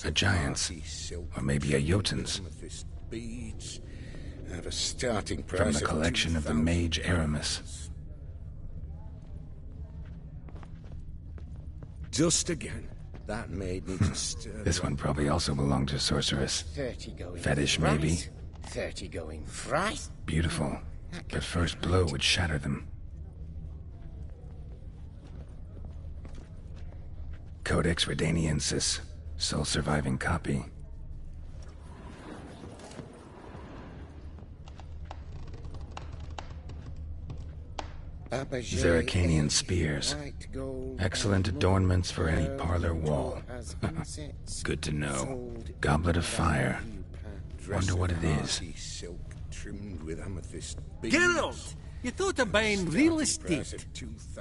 A giant's. Or maybe a Jotun's. Beads. Have a starting price From the collection of the mage Aramis. Just again. That maid needs a stir. This one probably also belonged to sorceress. 30 going Fetish, fries, maybe? 30 going fries. Beautiful. But first blow would shatter them. Codex Redaniensis. Sole surviving copy. Zeracanian spears. Excellent adornments for any parlor wall. Good to know. Goblet of fire. Wonder what it is. Geralt! You thought of buying real estate.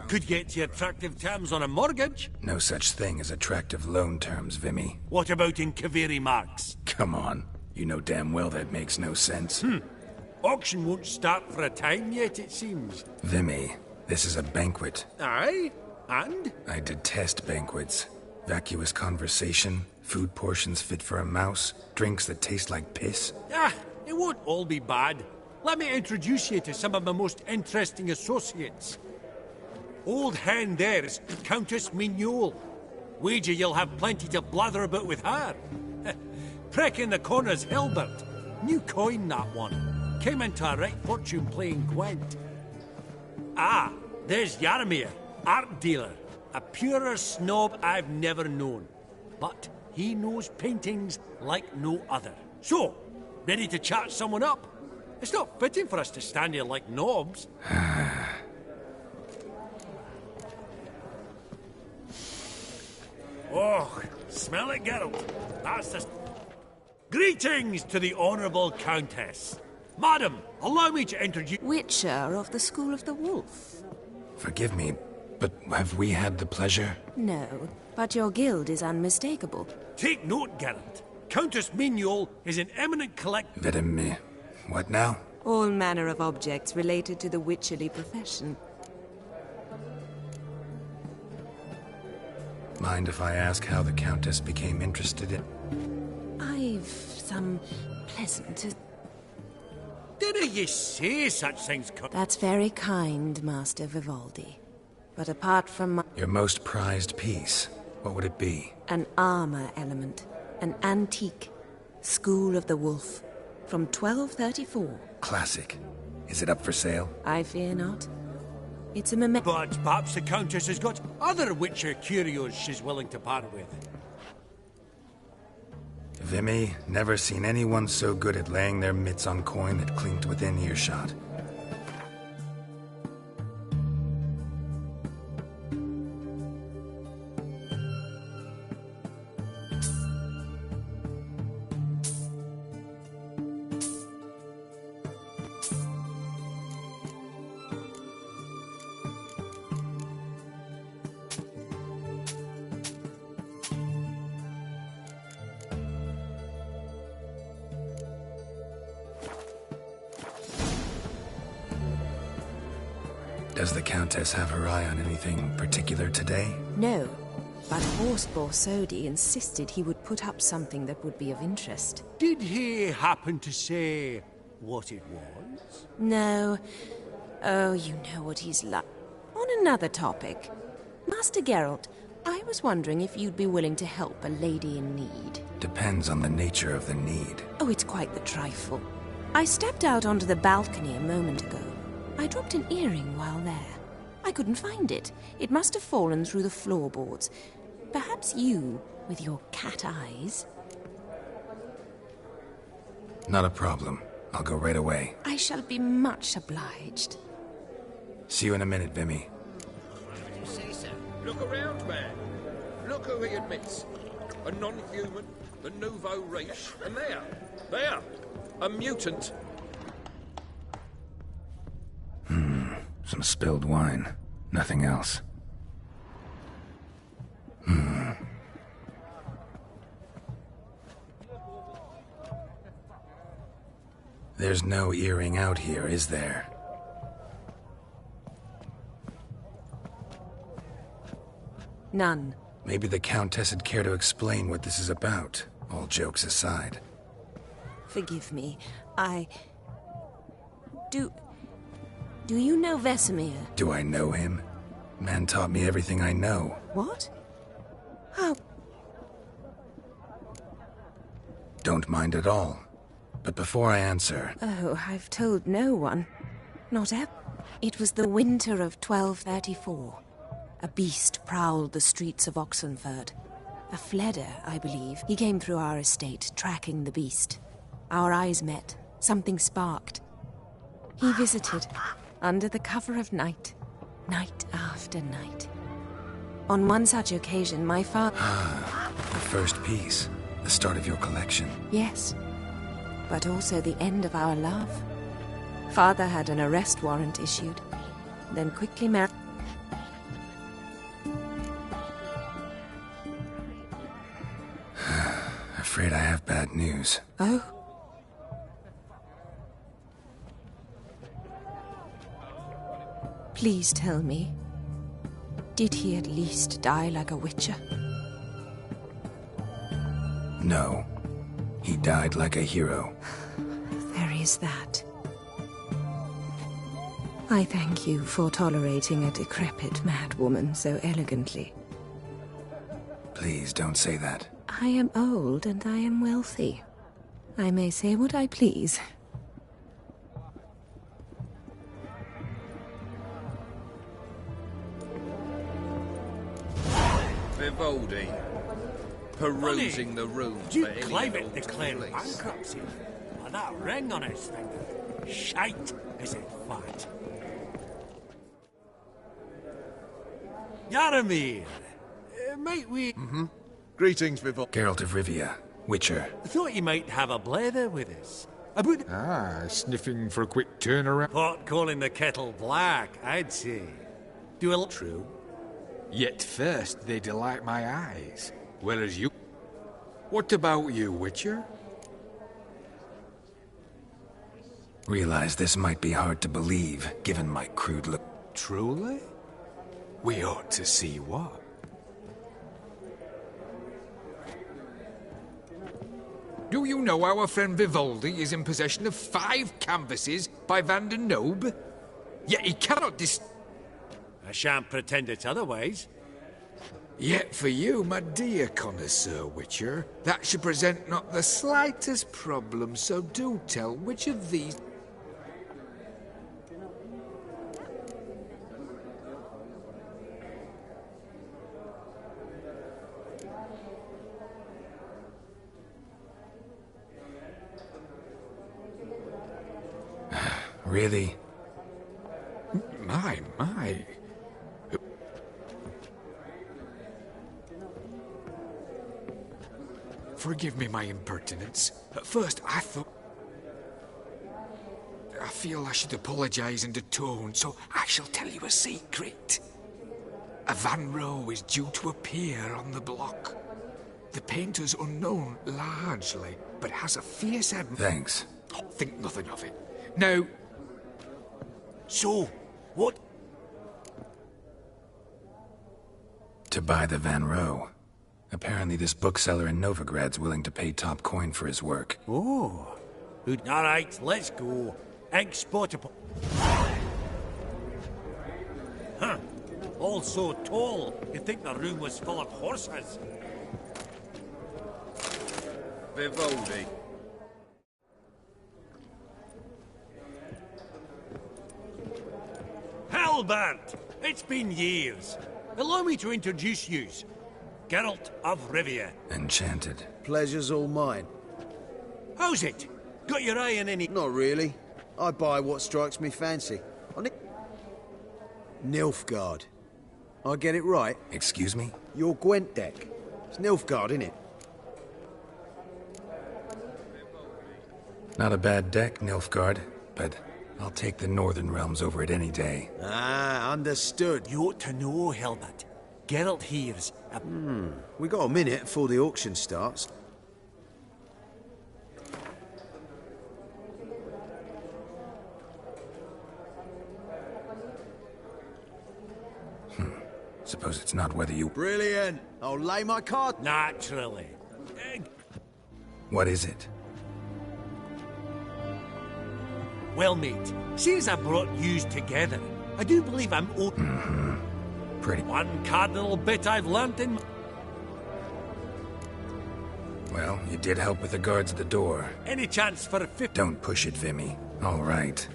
Could get you attractive terms on a mortgage. No such thing as attractive loan terms, Vimy. What about in Kaveri marks? Come on. You know damn well that makes no sense. Auction won't start for a time yet, it seems. Vimy, this is a banquet. Aye? And? I detest banquets. Vacuous conversation, food portions fit for a mouse, drinks that taste like piss. Ah, it won't all be bad. Let me introduce you to some of my most interesting associates. Old hen there is Countess Mignole. Wager you'll have plenty to blather about with her. Prick in the corner's Hilbert. New coin, that one. Came into a right fortune playing Gwent. Ah, there's Jaromir, art dealer. A purer snob I've never known. But he knows paintings like no other. So, ready to chat someone up? It's not fitting for us to stand here like knobs. Oh, smell it, Geralt. That's the... Greetings to the Honourable Countess. Madam, allow me to introduce... Witcher of the School of the Wolf. Forgive me, but have we had the pleasure? No, but your guild is unmistakable. Take note, Geralt. Countess Mignole is an eminent Vedeme. What now? All manner of objects related to the witcherly profession. Mind if I ask how the Countess became interested in... I've some pleasant... Didn't you say such things? That's very kind, Master Vivaldi. But apart from my... Your most prized piece, what would it be? An armor element. An antique. School of the Wolf. From 1234. Classic. Is it up for sale? I fear not. It's a memento. But perhaps the Countess has got other Witcher curios she's willing to part with. Vimy, never seen anyone so good at laying their mitts on coin that clinked within earshot. Does the Countess have her eye on anything particular today? No, but Horst Borsodi insisted he would put up something that would be of interest. Did he happen to say what it was? No. Oh, you know what he's like. On another topic, Master Geralt, I was wondering if you'd be willing to help a lady in need. Depends on the nature of the need. Oh, it's quite the trifle. I stepped out onto the balcony a moment ago. I dropped an earring while there. I couldn't find it. It must have fallen through the floorboards. Perhaps you, with your cat eyes... Not a problem. I'll go right away. I shall be much obliged. See you in a minute, Vimy. You see, sir? Look around, man. Look who he admits. A non-human, the nouveau riche, and there, a mutant. Some spilled wine. Nothing else. There's no earring out here, is there? None. Maybe the Countess would care to explain what this is about, all jokes aside. Forgive me. Do you know Vesemir? Do I know him? Man taught me everything I know. What? How? Don't mind at all. But before I answer... Oh, I've told no one. Not ever. It was the winter of 1234. A beast prowled the streets of Oxenford. A fledder, I believe. He came through our estate, tracking the beast. Our eyes met. Something sparked. He visited, under the cover of night. Night after night. On one such occasion, my father... The first piece. The start of your collection. Yes. But also the end of our love. Father had an arrest warrant issued, then quickly married... Afraid I have bad news. Oh? Please tell me, did he at least die like a witcher? No. He died like a hero. There is that. I thank you for tolerating a decrepit madwoman so elegantly. Please don't say that. I am old and I am wealthy. I may say what I please. Vivaldi, perusing the rooms. Duke Clivet declared bankruptcy. And that ring on his finger. Shite, is it fat? Yaramir, might we... Greetings, Vivaldi. Geralt of Rivia, Witcher. I thought you might have a blether with us. About Sniffing for a quick turnaround. pot calling the kettle black, I'd say. Do a... True. Yet first they delight my eyes, whereas you... What about you, Witcher? Realize this might be hard to believe, given my crude look. Truly? We ought to see what. Do you know our friend Vivaldi is in possession of 5 canvases by Van der Nobe? Yet he cannot I shan't pretend it's otherwise. Yet for you, my dear connoisseur Witcher, that should present not the slightest problem, so do tell which of these... Really? My. Forgive me my impertinence. At first, I thought... I feel I should apologize and atone, so I shall tell you a secret. A Van Row is due to appear on the block. The painter's unknown, largely, but has a fierce Thanks. Oh, think nothing of it. Now... So, what? To buy the Van Row. Apparently this bookseller in Novigrad's willing to pay top coin for his work. Oh. All right, let's go. Exportable. Huh. All so tall, you'd think the room was full of horses. Vivaldi. Halbert! It's been years. Allow me to introduce yous. Geralt of Rivia. Enchanted. Pleasure's all mine. How's it? Got your eye on any... Not really. I buy what strikes me fancy. Nilfgaard. I get it right? Excuse me? Your Gwent deck. It's Nilfgaard, innit? Not a bad deck, Nilfgaard, but I'll take the Northern Realms over it any day. Ah, understood. You ought to know, Helmut. Geralt here's a... We got a minute before the auction starts. Suppose it's not not whether you... Brilliant. I'll lay my card... Naturally. What is it? Well, mate, since I brought yous together, I do believe I'm owed... Pretty... One cardinal bit I've learnt in... Well, you did help with the guards at the door. Any chance for a 50... Don't push it, Vimy. All right.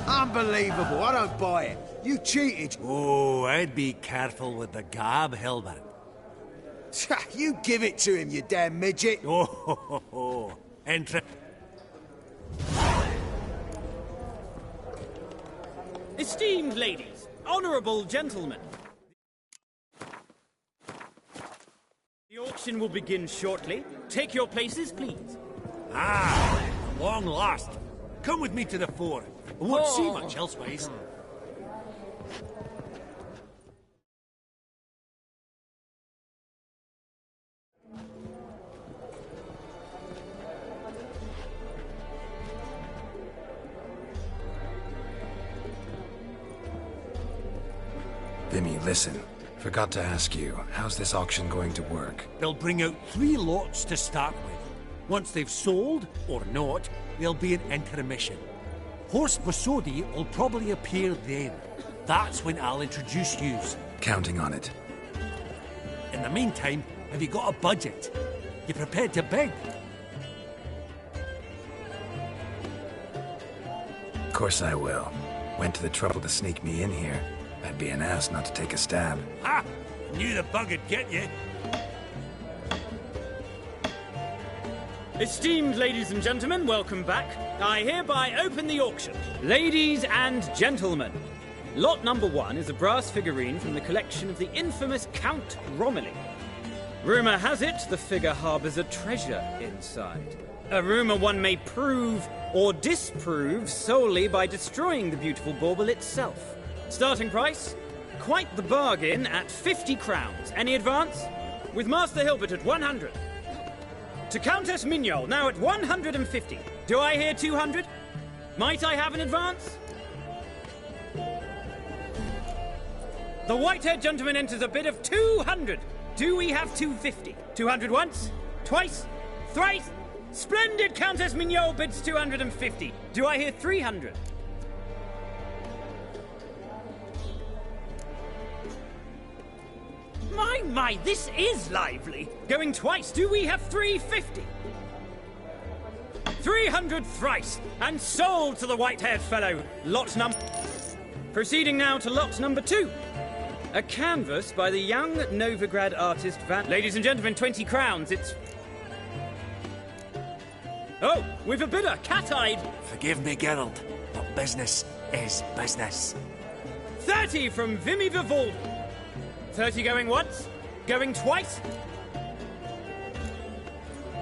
Unbelievable, I don't buy it. You cheated. Oh, I'd be careful with the gab, Hilbert. You give it to him, you damn midget. Oh. Esteemed ladies, honourable gentlemen. The auction will begin shortly. Take your places, please. Ah, at long last. Come with me to the fore. I won't see much elsewise. Vimy, listen. Forgot to ask you, how's this auction going to work? They'll bring out 3 lots to start with. Once they've sold, or not, there'll be an intermission. Horst Vasodi will probably appear then. That's when I'll introduce yous. Counting on it. In the meantime, have you got a budget? You prepared to bid? Of course I will. Went to the trouble to sneak me in here. I'd be an ass not to take a stab. Ha! Knew the bug'd get you. Esteemed ladies and gentlemen, welcome back. I hereby open the auction. Ladies and gentlemen, lot number 1 is a brass figurine from the collection of the infamous Count Romilly. Rumour has it the figure harbours a treasure inside. A rumour one may prove or disprove solely by destroying the beautiful bauble itself. Starting price? Quite the bargain at 50 crowns. Any advance? With Master Hilbert at 100. To Countess Mignol, now at 150. Do I hear 200? Might I have an advance? The white-haired gentleman enters a bid of 200. Do we have 250? 200 once? Twice? Thrice? Splendid! Countess Mignol bids 250. Do I hear 300? My, this is lively. Going twice, do we have 350? 300 thrice, and sold to the white-haired fellow. Lot number... Proceeding now to lot number 2. A canvas by the young Novigrad artist Van... Ladies and gentlemen, 20 crowns, it's... Oh, we've a bidder, cat-eyed. Forgive me, Geralt, but business is business. 30 from Vimy Vivaldi. 30 going once? Going twice?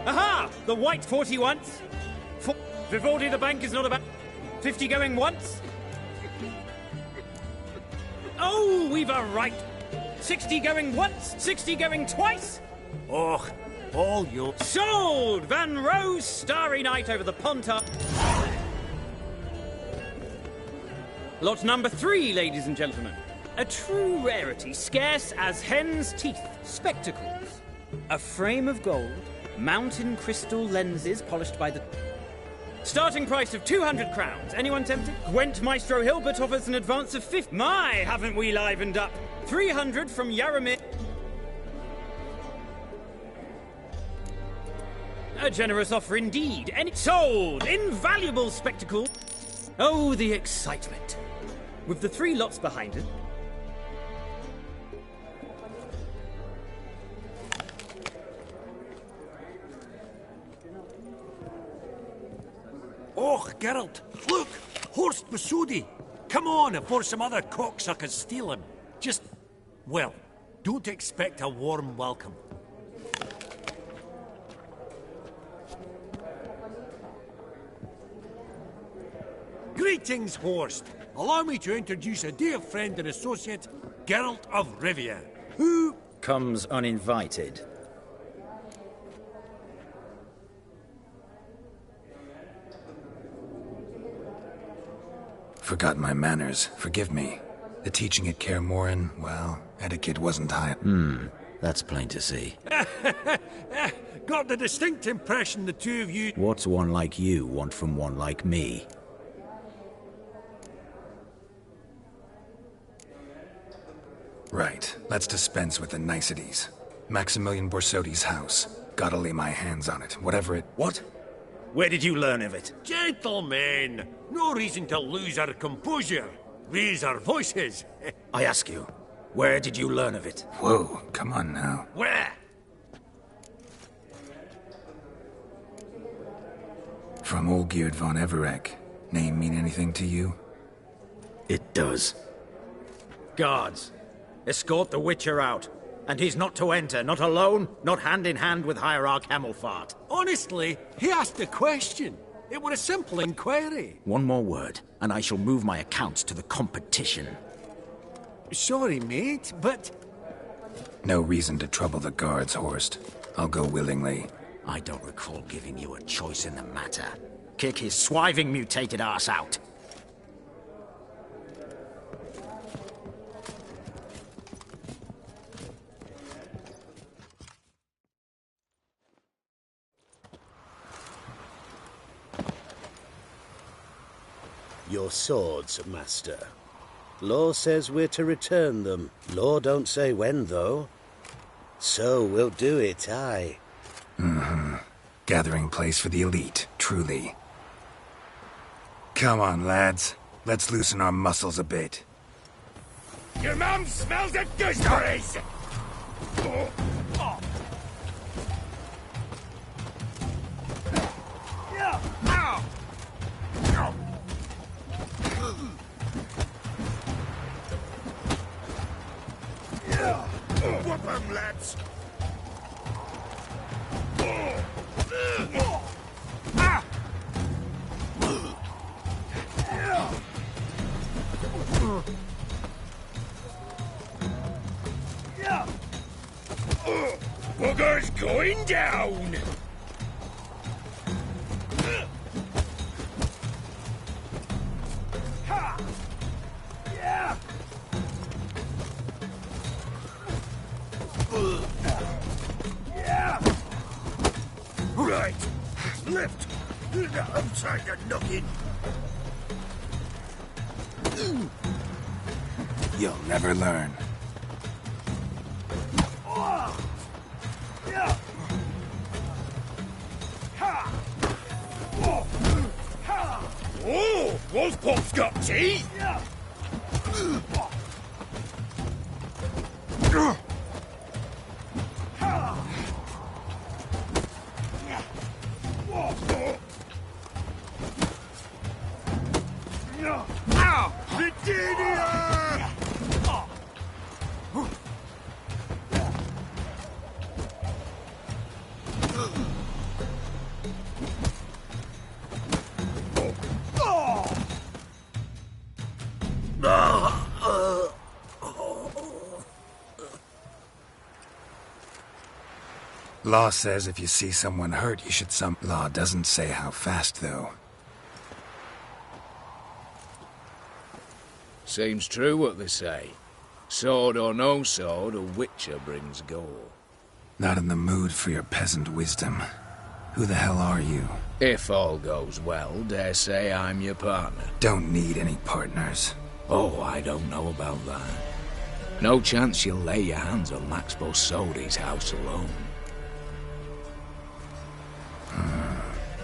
Aha! The white 40 once. Vivaldi, the bank is not about... 50 going once? Oh, we've a right. 60 going once? 60 going twice? Oh, all your... Sold! Van Roe's Starry Night over the Pontar. Lot number 3, ladies and gentlemen. A true rarity, scarce as hen's teeth. Spectacles. A frame of gold, mountain crystal lenses polished by the... Starting price of 200 crowns. Anyone tempted? Gwent Maestro Hilbert offers an advance of 50. My, haven't we livened up? 300 from Yaramir. A generous offer indeed. And it's sold! Invaluable spectacle. Oh, the excitement. With the 3 lots behind it, Oh, Geralt, look! Horst Vasodi! Come on before some other cocksuckers steal him. Just, well, don't expect a warm welcome. Greetings, Horst. Allow me to introduce a dear friend and associate, Geralt of Rivia, who... comes uninvited. Forgot my manners. Forgive me. The teaching at Kaer Morhen, well, etiquette wasn't high. That's plain to see. Got the distinct impression the two of you... What's one like you want from one like me? Right. Let's dispense with the niceties. Maximilian Borsodi's house. Gotta lay my hands on it, whatever it... What? Where did you learn of it? Gentlemen, no reason to lose our composure. Raise our voices. I ask you, where did you learn of it? Whoa, come on now. Where? From Olgierd von Everec. Name mean anything to you? It does. Guards, escort the Witcher out, And he's not to enter, not alone, not hand in hand with Hierarch Hamelfart. Honestly, he asked a question. It were a simple inquiry. One more word, and I shall move my accounts to the competition. Sorry, mate, but... No reason to trouble the guards, Horst. I'll go willingly. I don't recall giving you a choice in the matter. Kick his swiving mutated ass out. Your swords, Master. Law says we're to return them. Law don't say when, though. So we'll do it, aye. Mm-hmm. Gathering place for the elite, truly. Come on, lads. Let's loosen our muscles a bit. Your mum smells of gooseberries! Whoop 'em, lads! Bugger's going down! Right, lift. I'm trying to knock in. You'll never learn. Oh, Wolfpop's got teeth! Law says if you see someone hurt, you should Law doesn't say how fast, though. Seems true what they say. Sword or no sword, a witcher brings gore. Not in the mood for your peasant wisdom. Who the hell are you? If all goes well, dare say I'm your partner. Don't need any partners. Oh, I don't know about that. No chance you'll lay your hands on Max Bosodi's house alone.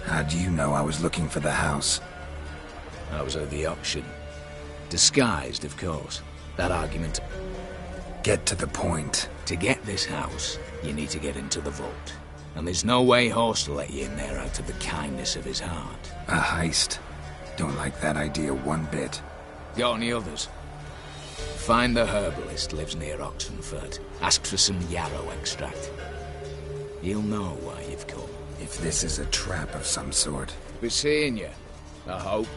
How do you know I was looking for the house? I was at the auction. Disguised, of course. That argument... Get to the point. To get this house, you need to get into the vault. And there's no way Horst will let you in there out of the kindness of his heart. A heist? Don't like that idea one bit. Got any others? Find the herbalist lives near Oxenfurt. Ask for some yarrow extract. He'll know why you've come. If this is a trap of some sort. Be seeing you, I hope.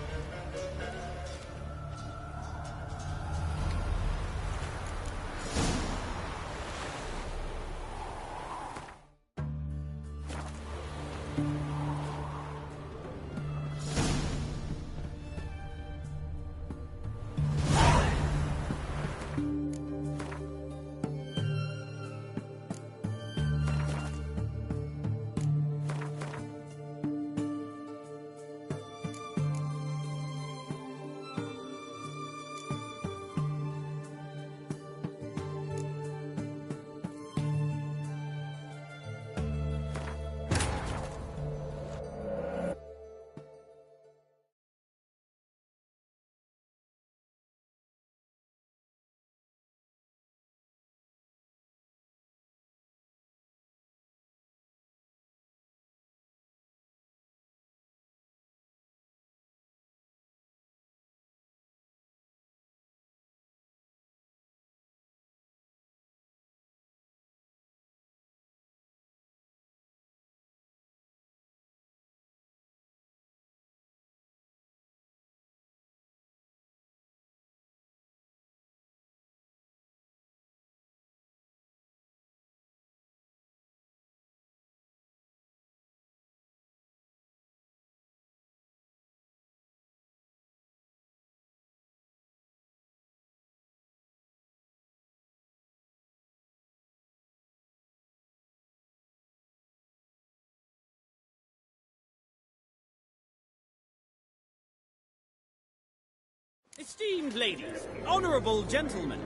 Esteemed ladies, honourable gentlemen,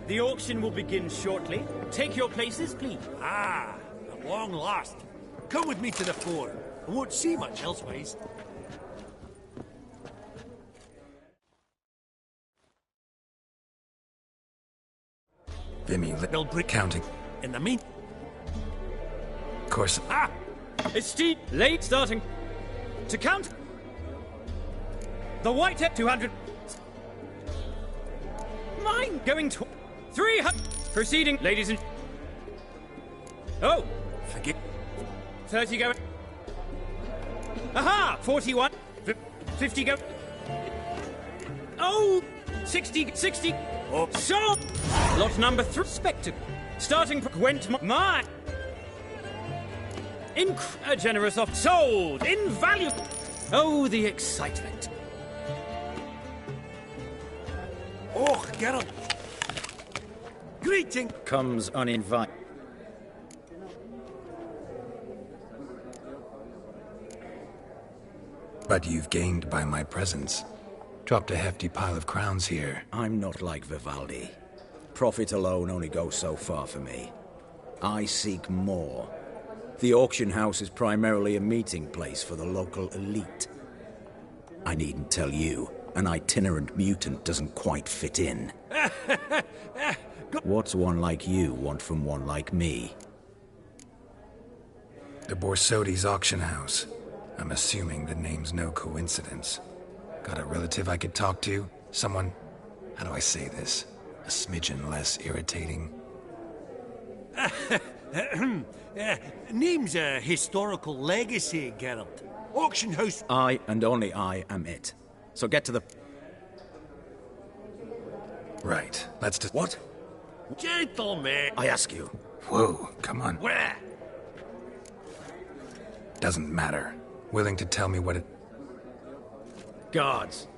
the auction will begin shortly. Take your places, please. Ah, at long last. Come with me to the fore. I won't see much elsewise. Vimy, They'll break counting. in the mean. Of course. Ah! Esteemed late starting to count. The white at 200. Mine going to 300. Proceeding, ladies and. Oh! Forget. 30 go. Aha! 41. 50 go. Oh! 60. Oh. So! Lot number 3. Spectacle. Starting went my. A generous off. Sold! Invaluable! Oh, the excitement. Oh, Geralt. Greeting. Comes uninvited. But you've gained by my presence. Dropped a hefty pile of crowns here. I'm not like Vivaldi. Profit alone only goes so far for me. I seek more. The auction house is primarily a meeting place for the local elite. I needn't tell you, an itinerant mutant doesn't quite fit in. What's one like you want from one like me? The Borsodi's auction house. I'm assuming the name's no coincidence. Got a relative I could talk to? Someone, how do I say this? A smidgen less irritating? Name's a historical legacy, Geralt. Auction house. I and only I am it. So get to the... Right, let's just... What? Gentlemen. I ask you. Whoa, come on. Where? Doesn't matter. Willing to tell me what it... Guards,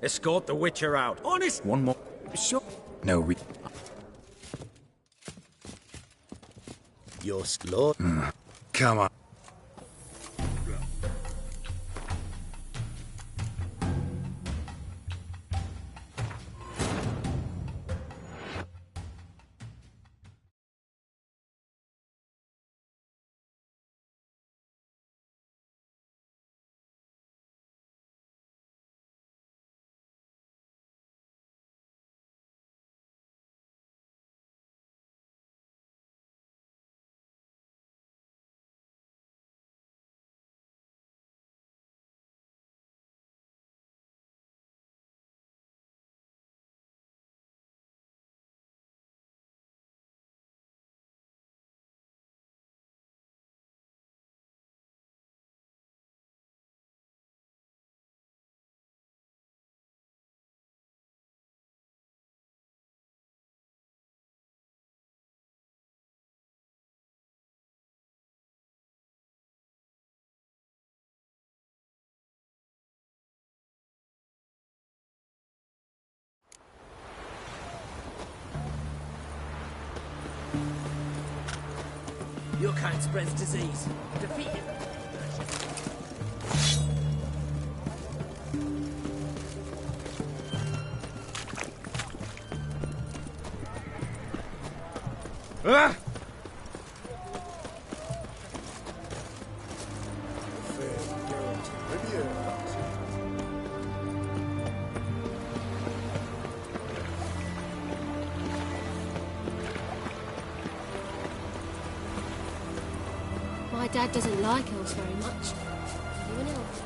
escort the Witcher out. Honest. One more. Sure. No Your lord. Come on. Your kind spreads disease. Defeat it. Ah! My dad doesn't like elves very much. Are you an elf?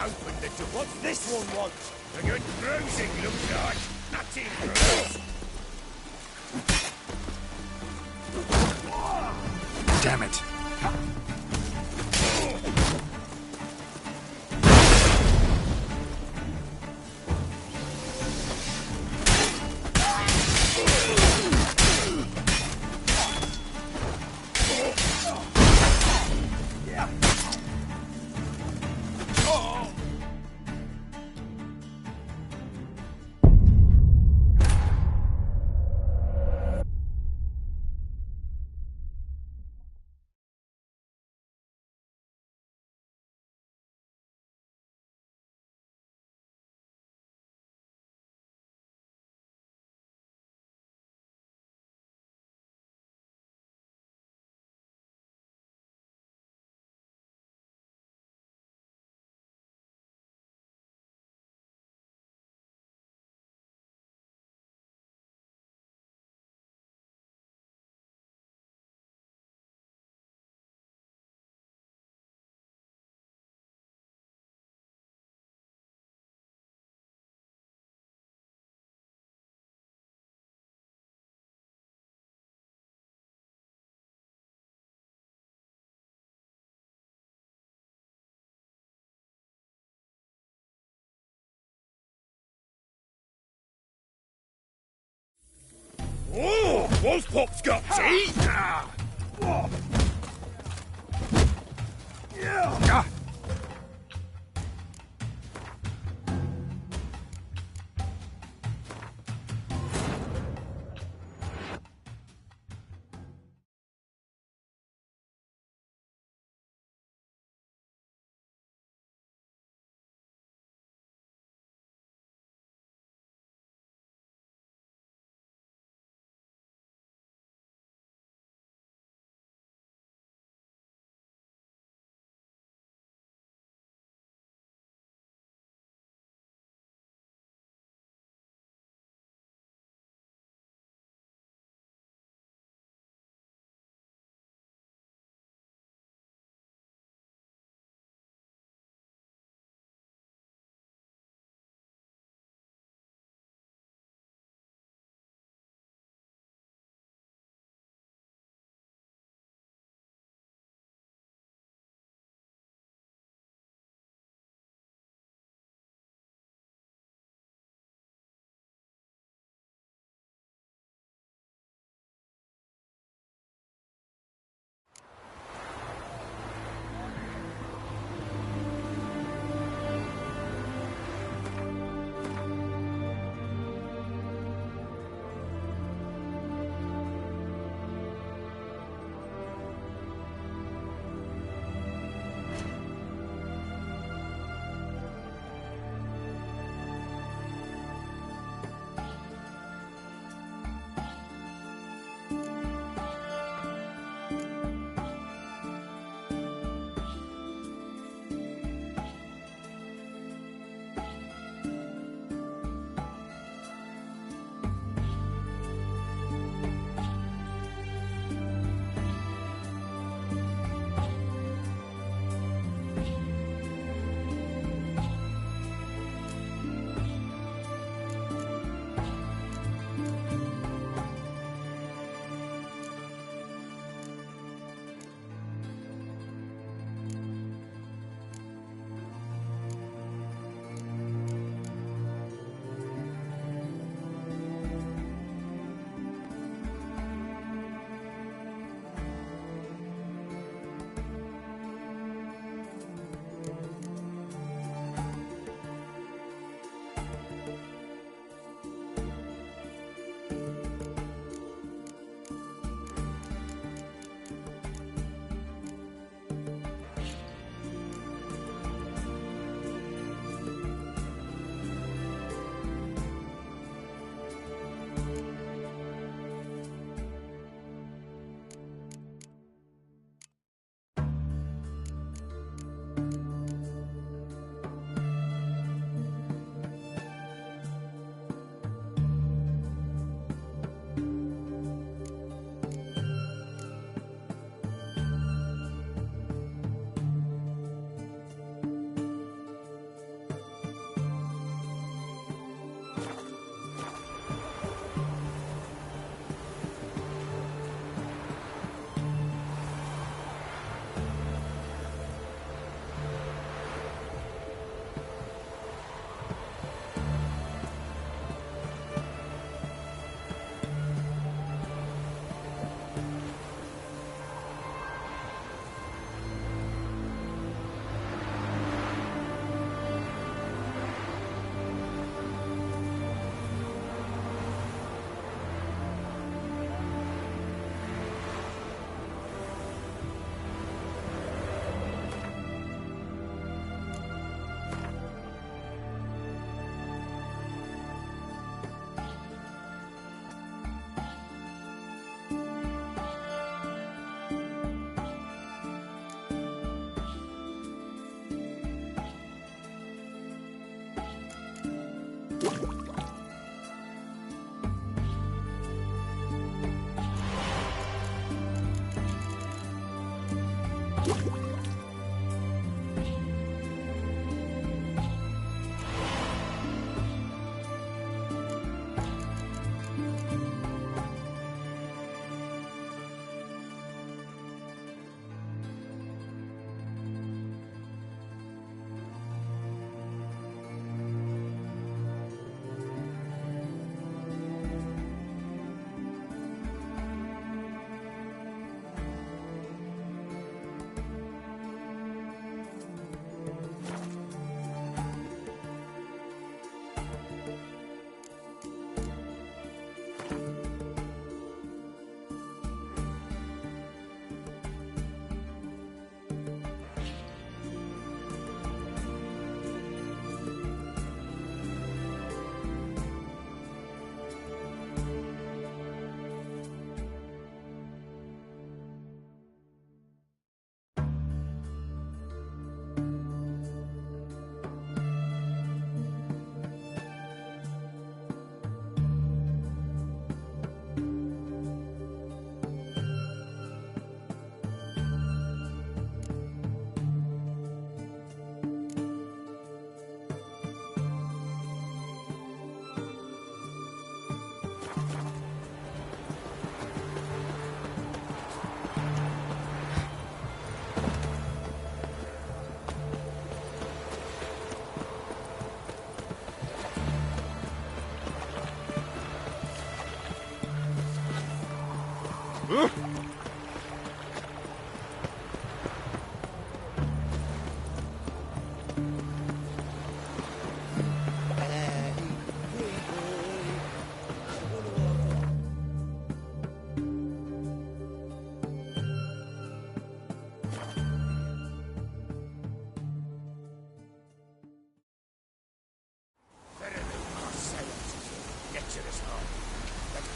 Open the door. What's this one want? A good bruising, looks like. Nothing bruise. damn it. Oh, what's Pop's got teeth? Yeah.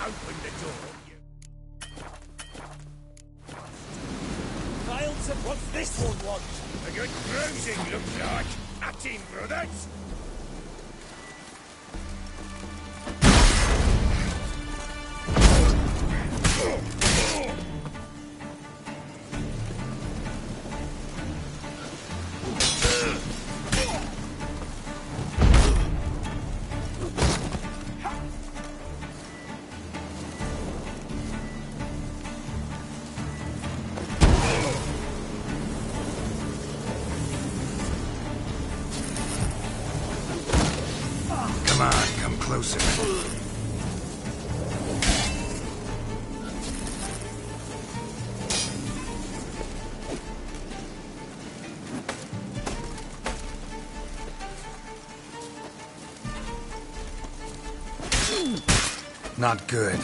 Open the door, you... Files, what's this one want? A good bruising, looks like. At him, brothers! Come on, come closer. Not good.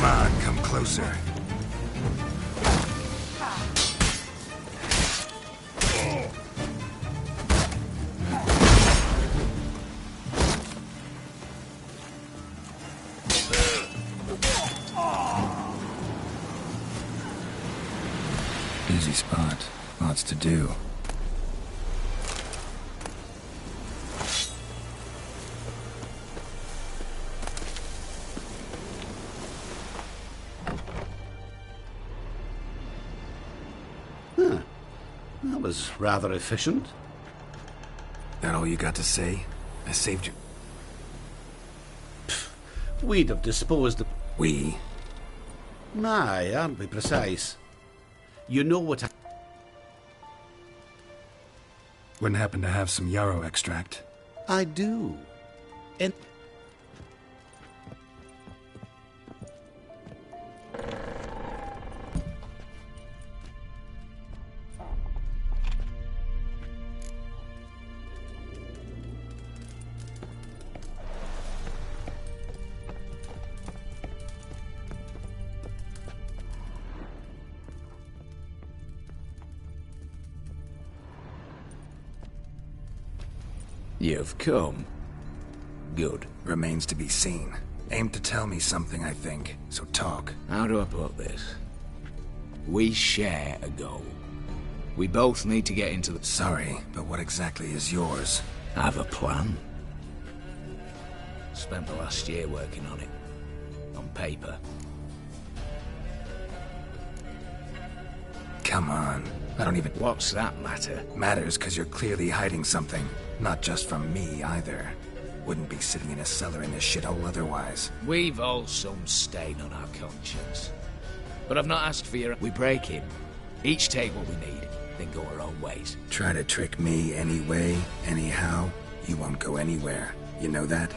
Come on, come closer. Busy spot. Lots to do. That was rather efficient. That all you got to say? I saved you. We'd have disposed of... We? Aye, aren't we precise? You know what I... Wouldn't happen to have some yarrow extract. I do. And... You've come. Good. Remains to be seen. Aim to tell me something, I think, so talk. How do I put this? We share a goal. We both need to get into the... Sorry, but what exactly is yours? I have a plan. Spent the last year working on it. On paper. Come on. I don't even... What's that matter? Matters because you're clearly hiding something. Not just from me, either. Wouldn't be sitting in a cellar in this shithole otherwise. We've all some stain on our conscience. But I've not asked for your... We break in. Each take what we need, then go our own ways. Try to trick me anyway, anyhow, you won't go anywhere. You know that?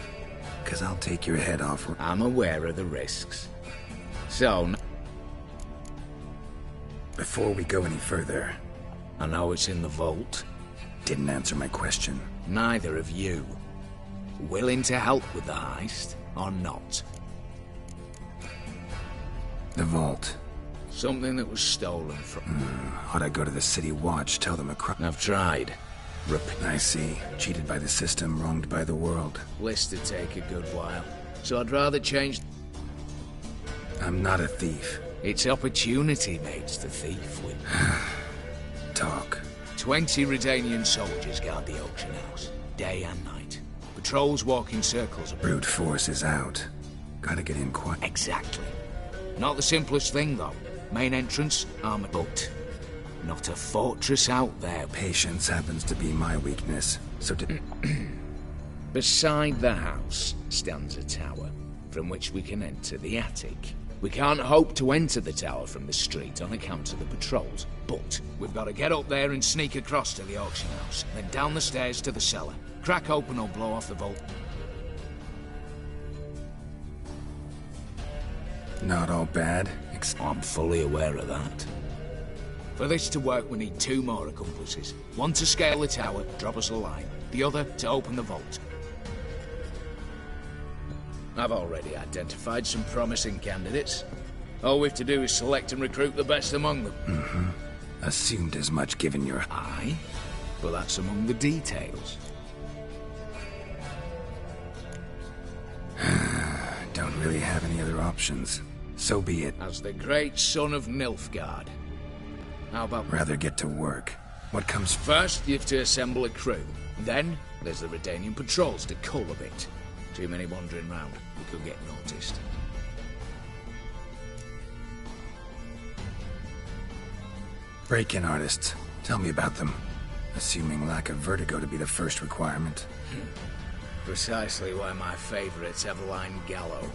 Because I'll take your head off. I'm aware of the risks. So... Before we go any further... I know it's in the vault. Didn't answer my question. Neither of you. Willing to help with the heist, or not? The vault. Something that was stolen from... Ought I go to the City Watch, tell them a crime? I've tried. I see. Cheated by the system, wronged by the world. List to take a good while. So I'd rather change... I'm not a thief. It's opportunity makes the thief with. Talk. 20 Redanian soldiers guard the auction house, day and night. Patrols walk in circles. Brute force is out. Gotta get in quick. Exactly. Not the simplest thing, though. Main entrance, armored boat. Not a fortress out there. Patience happens to be my weakness, so Beside the house stands a tower, from which we can enter the attic. We can't hope to enter the tower from the street on account of the patrols, but we've got to get up there and sneak across to the auction house, then down the stairs to the cellar. Crack open or blow off the vault. Not all bad. I'm fully aware of that. For this to work, we need 2 more accomplices. One to scale the tower, drop us a line. The other to open the vault. I've already identified some promising candidates. All we have to do is select and recruit the best among them. Assumed as much given your... Aye, but that's among the details. Don't really have any other options. So be it. As the great son of Nilfgaard. How about... Rather get to work. What comes... First, you have to assemble a crew. Then, there's the Redanian patrols to cull a bit. Too many wandering round. We could get noticed. Break-in artists. Tell me about them. Assuming lack of vertigo to be the first requirement. Precisely why my favourite's Eveline Gallo.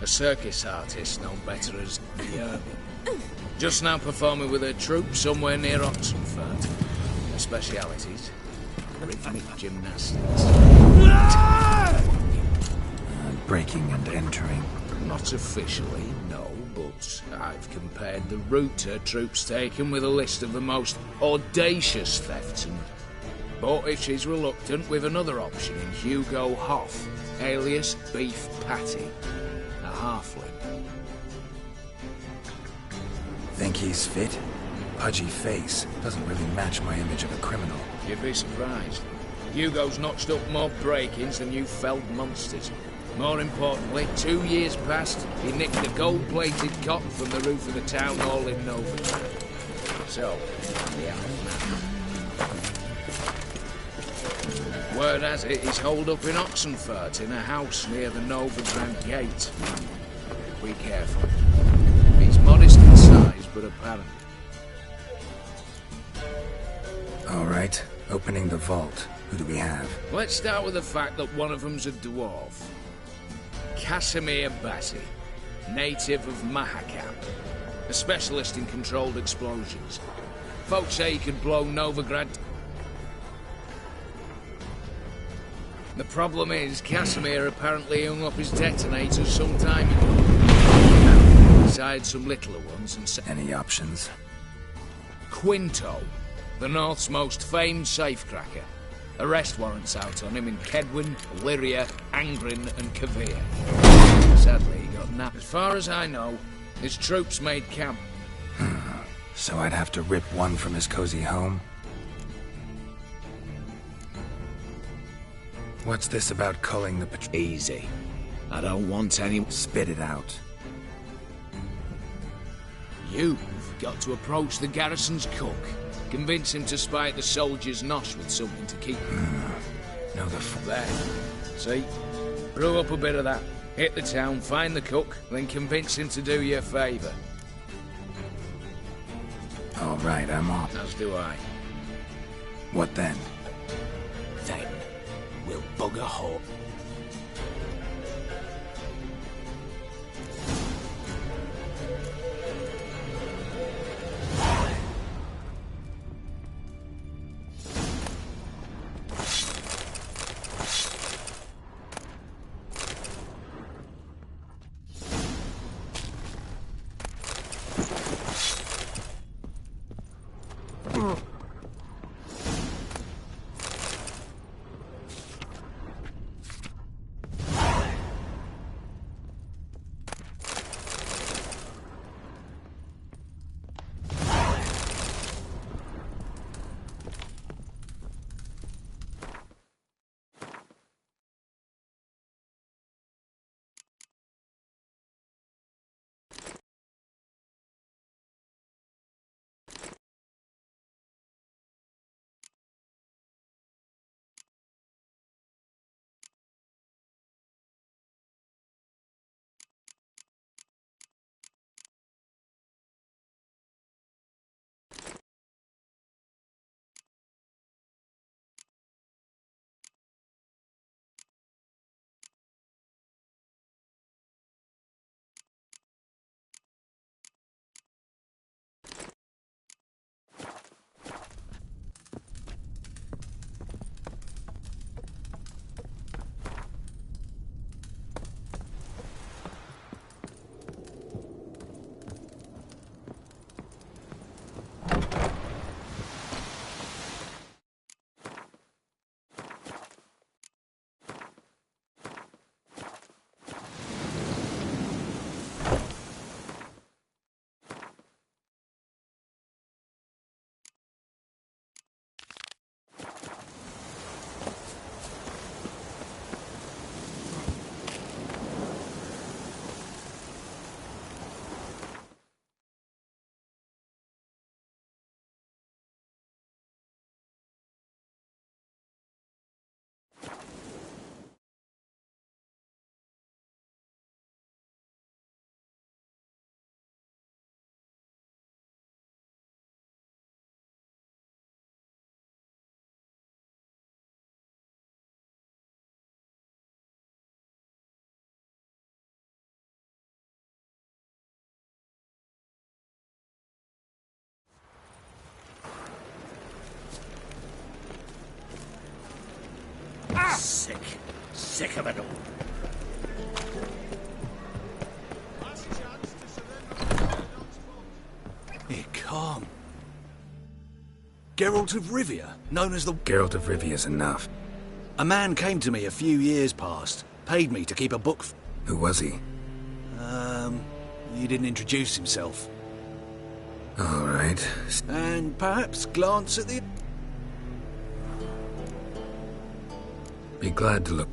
A circus artist known better as the Urban. Just now performing with her troupe somewhere near Oxenford. Her specialities? Rhythmic gymnastics. Breaking and entering. Not officially, no, but I've compared the route her troops taken with a list of the most audacious thefts. But if she's reluctant, we've another option in Hugo Hoff, alias Beef Patty, a halfling. Think he's fit? Pudgy face doesn't really match my image of a criminal. You'd be surprised. Hugo's notched up more break-ins than you felled monsters. More importantly, 2 years past, he nicked a gold-plated cotton from the roof of the town hall in Novigrad. So, yeah. Word has it, he's holed up in Oxenfurt in a house near the Novigrad gate. Be careful. He's modest in size, but apparent. All right, opening the vault. Who do we have? Let's start with the fact that one of them's a dwarf. Casimir Bassi, native of Mahakam, a specialist in controlled explosions. Folks say he could blow Novigrad. The problem is, Casimir apparently hung up his detonators some time ago. Besides some littler ones and... Any options? Quinto, the North's most famed safecracker. Arrest warrants out on him in Kedwin, Illyria, Angrin and Kavir. Sadly, he got napped. As far as I know, his troops made camp. So I'd have to rip one from his cozy home? What's this about culling the patrol? Easy. I don't want any... Spit it out. You've got to approach the garrison's cook. Convince him to spite the soldiers' nosh with something to keep them. No, There. See? Brew up a bit of that. Hit the town, find the cook, then convince him to do you a favour. All right, I'm on. As do I. What then? Then we'll bugger home. Sick. Sick of it all. Here, calm. Geralt of Rivia, known as the... Geralt of Rivia's enough. A man came to me a few years past, paid me to keep a book... Who was he? He didn't introduce himself. All right. And perhaps glance at the... Be glad to look.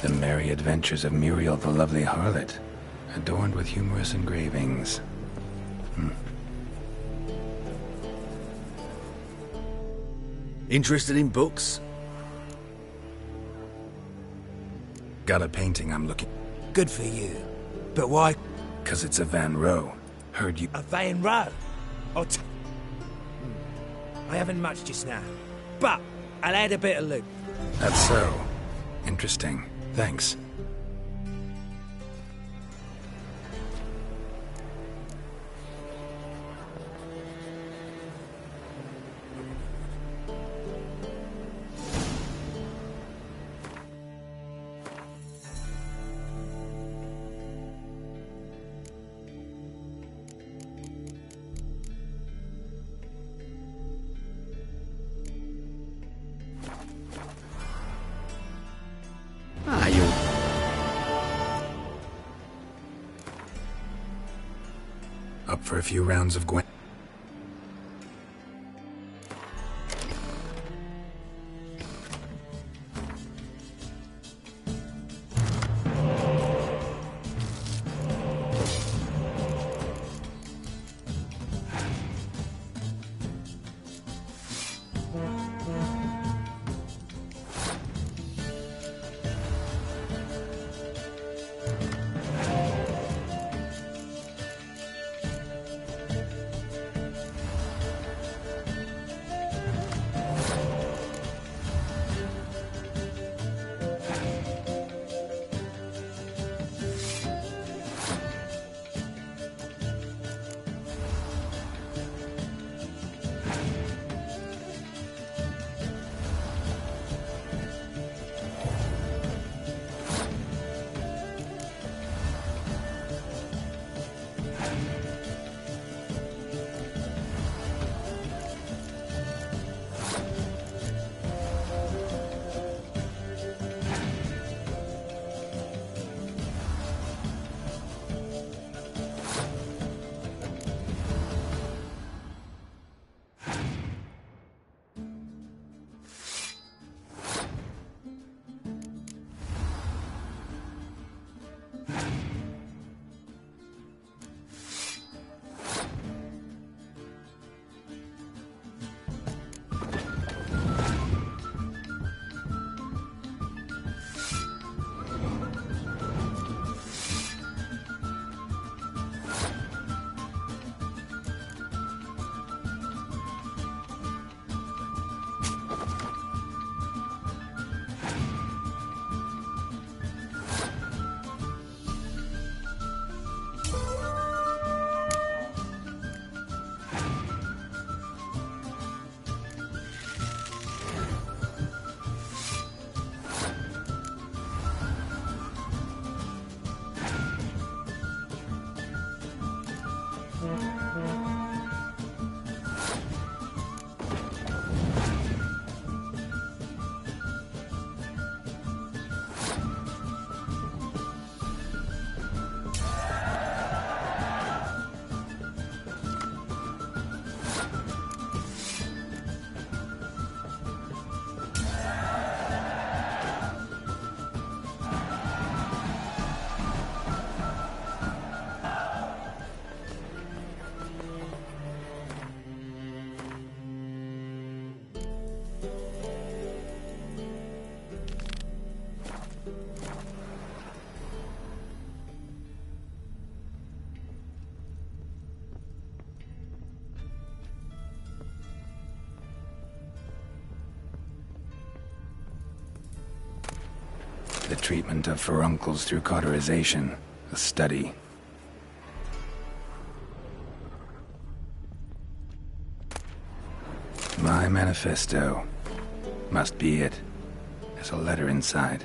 The Merry Adventures of Muriel the Lovely Harlot, adorned with humorous engravings. Interested in books? Got a painting I'm looking... Good for you. But why? 'Cause it's a Van Row. Heard you... A Van Row? I haven't much just now. But I'll add a bit of loot. That's so. Interesting. Thanks. Up for a few rounds of Gwen. The treatment of furuncles through cauterization. A study. My manifesto. Must be it. There's a letter inside.